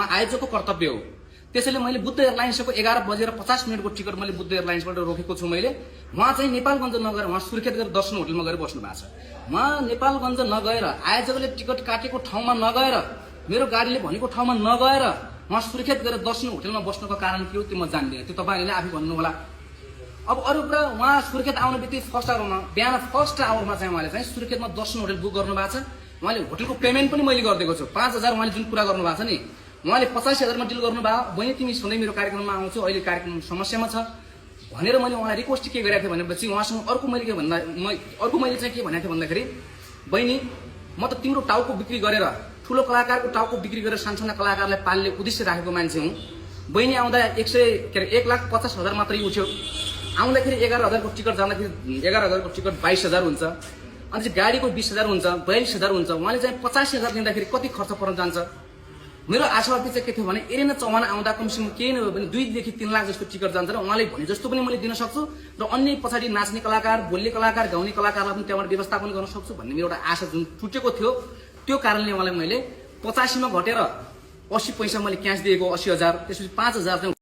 आयोजकको कर्तव्य हो। त्यसैले मैले बुद्ध एयरलाइन्सको 11:50 को टिकट मैले बुद्ध एयरलाइन्सबाट रोकेको छु। मैले उहाँ चाहिँ नेपालगञ्ज नगएर उहाँ सुर्खेत गएर दर्शन होटलमा गएर बस्नु भएको छ। उहाँ नेपालगञ्ज नगएर आयोजकले टिकट काटेको ठाउँमा नगएर मेरो गाडीले भनेको ठाउँमा नगएर उहाँ सुर्खेत गएर दर्शन होटलमा बस्नुको कारण के हो त्यो म जान्दिनँ, त्यो तपाईँहरूले आफै भन्नु होला। अब अरू कुरा, उहाँ सुर्खेत आउने बित्तिकै फर्स्ट आवरमा बिहान फर्स्ट आवरमा चाहिँ उहाँले चाहिँ सुर्खेतमा दर्शन होटल बुक गर्नु भएको छ। उहाँले होटलको पेमेन्ट पनि मैले गरिदिएको छु। 5,000 उहाँले जुन कुरा गर्नु भएको छ नि, उहाँले 85,000 मा डिल गर्नुभयो। बहिनी तिमी सधैँ मेरो कार्यक्रममा आउँछौ, अहिले कार्यक्रम समस्यामा छ भनेर मैले उहाँलाई रिक्वेस्ट के गरेको थिएँ भनेपछि उहाँसँग अर्को मैले चाहिँ के भनेको थिएँ भन्दाखेरि, बहिनी म त तिम्रो टाउको बिक्री गरेर ठुलो कलाकारको टाउको बिक्री गरेर सानसाना कलाकारलाई पाल्ने उद्देश्य राखेको मान्छे हुँ। बहिनी आउँदा 1,50,000 मात्रै उठ्यो। आउँदाखेरि 11,000 को टिकट, जाँदाखेरि 11,000 को टिकट 22,000 हुन्छ। अनि चाहिँ गाडीको 20,000 हुन्छ, 42,000 हुन्छ। उहाँले चाहिँ 85,000 दिँदाखेरि कति खर्च पर्न जान्छ। मेरो आशावादी चाहिँ के थियो भने एरिना चौहान आउँदा कमसेकम केही नभए पनि 2 देखि 3 लाख जस्तो टिकट जान्छ र उहाँले भने जस्तो पनि मैले दिन सक्छु र अन्य पछाडि नाच्ने कलाकार, बोल्ने कलाकार, गाउने कलाकारलाई पनि त्यहाँबाट व्यवस्थापन गर्न सक्छु भन्ने मेरो एउटा आशा जुन टुटेको थियो, त्यो कारणले उहाँलाई मैले 85 मा घटेर 80 पैसा मैले क्यास दिएको 80,000, त्यसपछि 5,000 चाहिँ